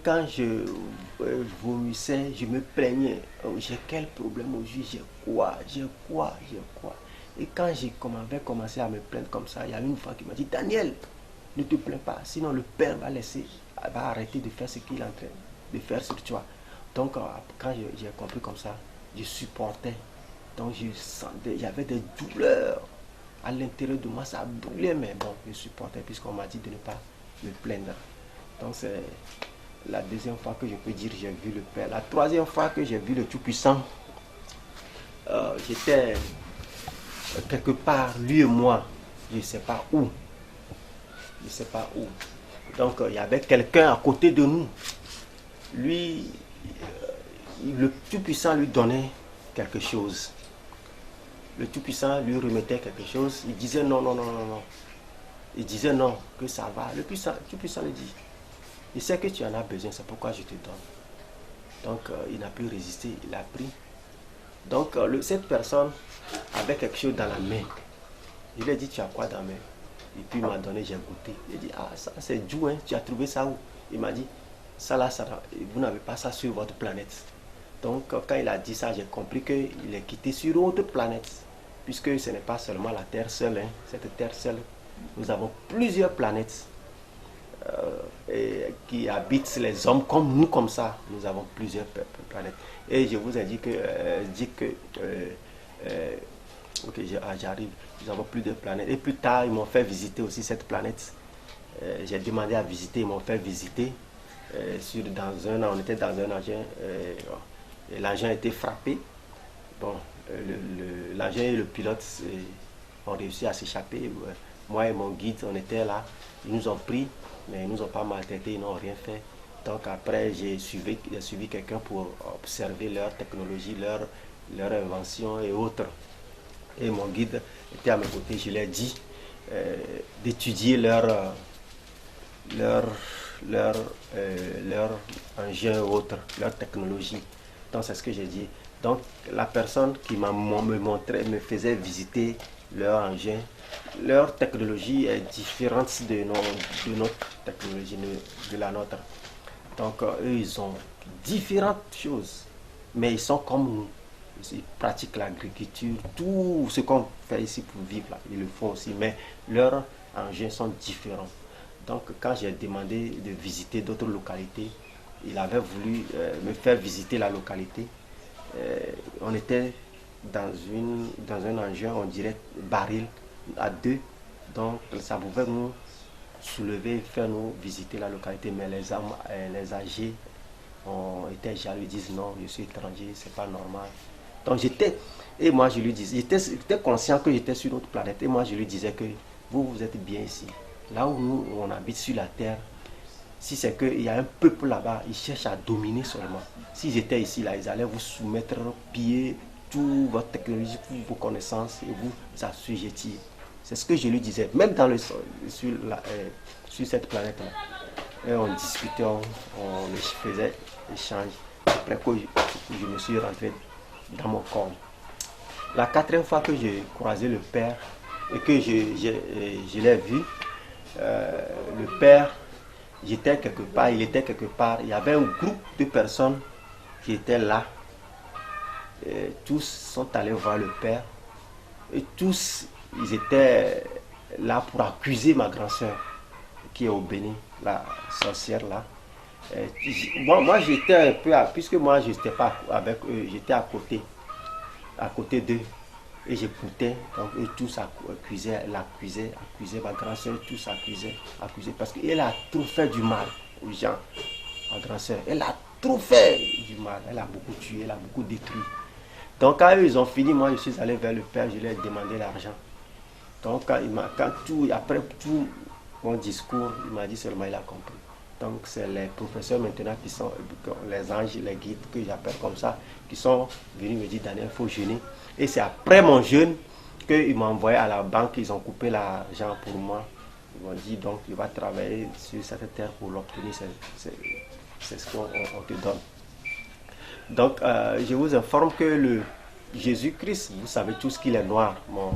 quand je vomissais, je me plaignais. Oh, j'ai quel problème aujourd'hui? J'ai quoi? Et quand j'avais commencé à me plaindre comme ça, il y a une fois qui m'a dit, Daniel, ne te plains pas, sinon le Père va arrêter de faire ce qu'il est en train de faire sur toi. Donc, quand j'ai compris comme ça, je supportais. Donc, je sentais, j'avais des douleurs à l'intérieur de moi, ça brûlait, mais bon, je supportais puisqu'on m'a dit de ne pas me plaindre. Donc, c'est la deuxième fois que je peux dire j'ai vu le Père. La troisième fois que j'ai vu le Tout-Puissant, j'étais quelque part, lui et moi, je ne sais pas où. Je ne sais pas où. Donc, il y avait quelqu'un à côté de nous. Lui, le Tout-Puissant lui donnait quelque chose. Le Tout-Puissant lui remettait quelque chose. Il disait non, non, non, non, non. Il disait non, que ça va. Le Tout-Puissant lui dit, je sais que tu en as besoin, c'est pourquoi je te donne. Donc, il n'a pu résister, il a pris. Donc, cette personne avait quelque chose dans la main. Je lui ai dit, tu as quoi dans la main? Et puis, il m'a donné, j'ai goûté. Il a dit, ah, ça, c'est Dieu, hein, tu as trouvé ça où? Il m'a dit, ça là, vous n'avez pas ça sur votre planète. Donc, quand il a dit ça, j'ai compris qu'il est quitté sur une autre planète. Puisque ce n'est pas seulement la Terre seule, hein, cette Terre seule. Nous avons plusieurs planètes qui habitent les hommes comme nous, comme ça. Nous avons plusieurs planètes. Et je vous ai dit que ok, j'arrive. Nous avons plusieurs planètes. Et plus tard, ils m'ont fait visiter aussi cette planète. J'ai demandé à visiter, ils m'ont fait visiter. On était dans un engin. Et l'engin a été frappé. Bon, l'engin et le pilote ont réussi à s'échapper. Moi et mon guide, on était là. Ils nous ont pris, mais ils nous ont pas maltraités, ils n'ont rien fait. Donc après, j'ai suivi quelqu'un pour observer leur technologie, leur invention et autres. Et mon guide était à mes côtés. Je lui ai dit d'étudier leur, leur engin ou autre, leur technologie. Donc c'est ce que j'ai dit. Donc la personne qui me montrait, me faisait visiter leur engin. Leur technologie est différente de notre technologie, de la nôtre. Donc eux, ils ont différentes choses, mais ils sont comme nous. Ils pratiquent l'agriculture, tout ce qu'on fait ici pour vivre, là, ils le font aussi, mais leurs engins sont différents. Donc quand j'ai demandé de visiter d'autres localités, il avait voulu me faire visiter la localité. On était dans un engin, on dirait baril, à deux. Donc ça pouvait nous soulever, faire nous visiter la localité, mais les âgés étaient jaloux, ils disent non, je suis étranger, c'est pas normal. Donc et moi je lui disais, j'étais conscient que j'étais sur notre planète, et moi je lui disais que vous êtes bien ici. Là où nous, on habite sur la terre, si c'est qu'il y a un peuple là-bas, ils cherchent à dominer seulement. S'ils étaient ici, là, ils allaient vous soumettre, piller toute votre technologie, toutes vos connaissances et vous assujettir. C'est ce que je lui disais, même sur cette planète-là. Et on discutait, on faisait échange. Après que je me suis rentré dans mon corps. La quatrième fois que j'ai croisé le Père et que je l'ai vu, le Père, j'étais quelque part, il était quelque part. Il y avait un groupe de personnes qui étaient là. Et tous sont allés voir le Père. Et tous, ils étaient là pour accuser ma grand-sœur qui est au Bénin, la sorcière là. Moi j'étais un peu, puisque moi je n'étais pas avec eux, j'étais à côté d'eux. Et j'écoutais, donc eux tous accusaient ma grand-sœur, tous accusaient, parce qu'elle a trop fait du mal aux gens, ma grand-sœur. Elle a trop fait du mal, elle a beaucoup tué, elle a beaucoup détruit. Donc quand ils ont fini, moi je suis allé vers le Père, je lui ai demandé l'argent. Donc après tout mon discours, il m'a dit seulement il a compris. Donc c'est les professeurs maintenant qui sont les anges, les guides que j'appelle comme ça, qui sont venus me dire Daniel, il faut jeûner. Et c'est après mon jeûne qu'ils m'ont envoyé à la banque, ils ont coupé l'argent pour moi. Ils m'ont dit donc tu vas travailler sur cette terre pour l'obtenir, c'est ce qu'on te donne. Donc je vous informe que le Jésus-Christ, vous savez tous qu'il est noir. Moi,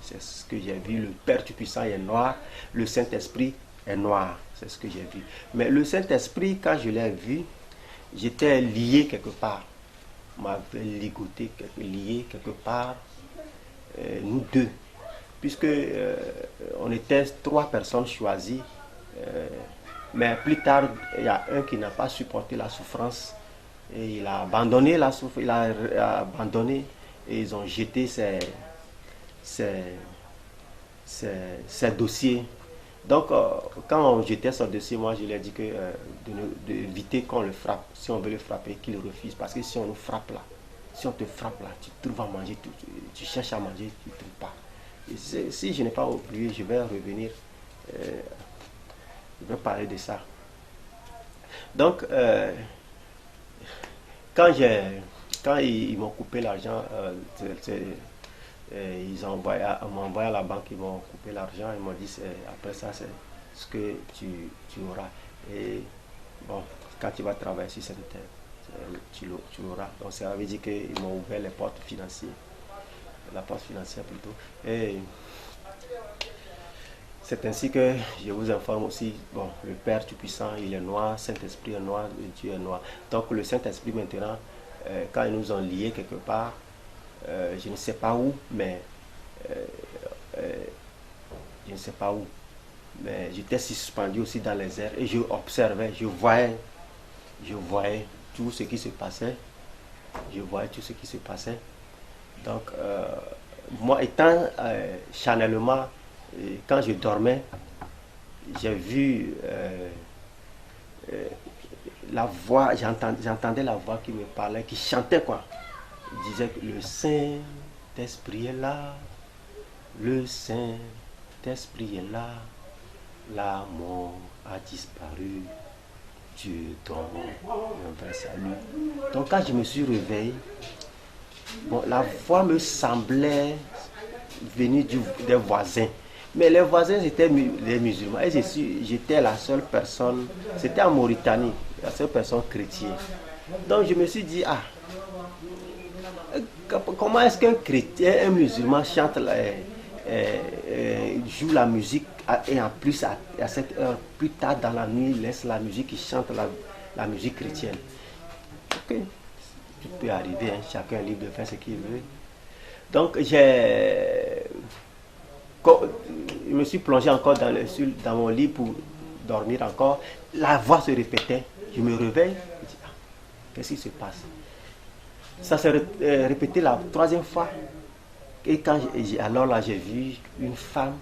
c'est ce que j'ai vu, le Père Tout-Puissant est noir, le Saint-Esprit est noir. C'est ce que j'ai vu. Mais le Saint-Esprit, quand je l'ai vu, j'étais lié quelque part. On m'avait ligoté, lié quelque part, nous deux. Puisque on était 3 personnes choisies. Mais plus tard, il y a un qui n'a pas supporté la souffrance. Et il a abandonné la souffrance, il a abandonné et ils ont jeté ses dossiers. Donc, quand on jetait son dossier, moi je lui ai dit que d'éviter qu'on le frappe. Si on veut le frapper, qu'il refuse. Parce que si on nous frappe là, si on te frappe là, tu trouves à manger, tu cherches à manger, tu ne trouves pas. Et si je n'ai pas oublié, je vais revenir, je vais parler de ça. Donc, quand ils m'ont coupé l'argent, ils m'ont envoyé à la banque, ils m'ont coupé l'argent, ils m'ont dit après ça c'est ce que tu auras. Et bon, quand tu vas travailler sur cette terre, tu l'auras. Donc ça veut dire qu'ils m'ont ouvert les portes financières, la porte financière plutôt. Et c'est ainsi que je vous informe aussi, bon, le Père Tout-Puissant, il est noir, Saint-Esprit est noir, Dieu est noir. Donc le Saint-Esprit maintenant, quand ils nous ont liés quelque part, je ne sais pas où, mais je ne sais pas où. Mais j'étais suspendu aussi dans les airs et je observais, je voyais tout ce qui se passait. Je voyais tout ce qui se passait. Donc, moi étant charnellement, quand je dormais, j'ai vu la voix, j'entendais la voix qui me parlait, qui chantait quoi. Il disait que le Saint-Esprit est là, le Saint-Esprit est là, la mort a disparu, Dieu donne un vrai salut. Donc quand je me suis réveillé, bon, la voix me semblait venir des voisins. Mais les voisins étaient les musulmans et j'étais la seule personne, c'était en Mauritanie, la seule personne chrétienne. Donc je me suis dit, ah, comment est-ce qu'un chrétien, un musulman chante, joue la musique et en plus à cette heure, plus tard dans la nuit, laisse la musique et chante la musique chrétienne. Ok, tout peut arriver, hein, chacun est libre de faire ce qu'il veut. Donc je me suis plongé encore dans mon lit pour dormir encore. La voix se répétait. Je me réveille. Je dis, ah, qu'est-ce qui se passe? Ça s'est répété la 3e fois. Et alors là, j'ai vu une femme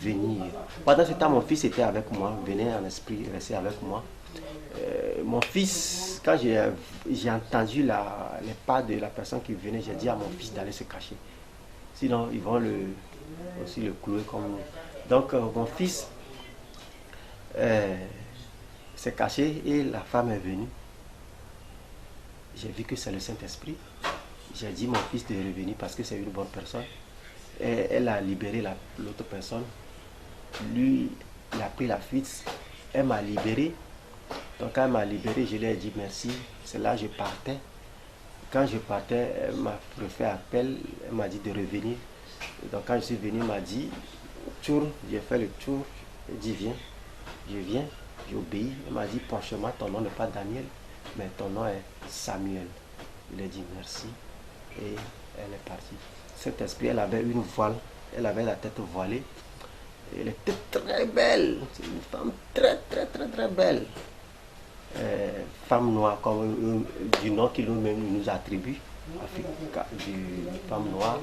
venir. Pendant ce temps, mon fils était avec moi, venait en esprit, restait avec moi. Mon fils, quand j'ai entendu les pas de la personne qui venait, j'ai dit à mon fils d'aller se cacher. Sinon, ils vont aussi le clouer comme nous. Donc, mon fils s'est caché et la femme est venue. J'ai vu que c'est le Saint-Esprit. J'ai dit à mon fils de revenir parce que c'est une bonne personne. Et elle a libéré l'autre personne. Lui, il a pris la fuite. Elle m'a libéré. Donc quand elle m'a libéré, je lui ai dit merci. C'est là que je partais. Quand je partais, elle m'a refait appel. Elle m'a dit de revenir. Donc quand je suis venu, elle m'a dit tour. J'ai fait le tour. Elle dit viens. Je viens. J'ai obéi. Elle m'a dit franchement, ton nom n'est pas Daniel, mais ton nom est Samuel. Je lui ai dit merci. Et elle est partie. Cet esprit, elle avait une voile. Elle avait la tête voilée. Elle était très belle. C'est une femme très, très, très, très belle. Femme noire, comme du nom qu'il nous attribue. Femme noire.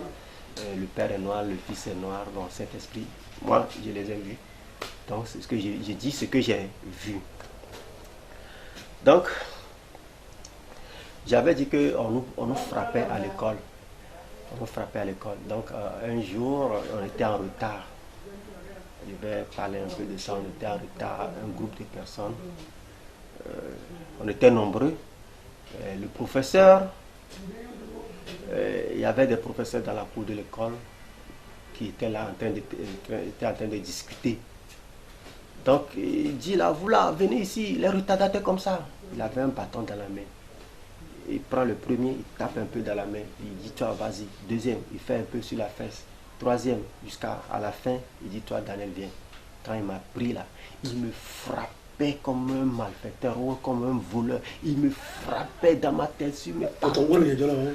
Le père est noir, le fils est noir. Donc cet esprit, moi, je les ai vus. Donc c'est ce que j'ai dit, ce que j'ai vu. Donc, j'avais dit qu'on nous frappait à l'école. On nous frappait à l'école. Donc, un jour, on était en retard. Je vais parler un peu de ça. On était en retard, un groupe de personnes. On était nombreux. Le professeur, il y avait des professeurs dans la cour de l'école qui étaient là en train de discuter. Donc, il dit là, vous là, venez ici, les retardataires comme ça. Il avait un bâton dans la main. Il prend le premier, il tape un peu dans la main, il dit toi vas-y. Deuxième, il fait un peu sur la fesse. Troisième, jusqu'à la fin, il dit toi Daniel viens. quand il m'a pris là, il me frappait comme un malfaiteur ou comme un voleur. Il me frappait dans ma tête sur mes Ton parties. gars, il est là, hein?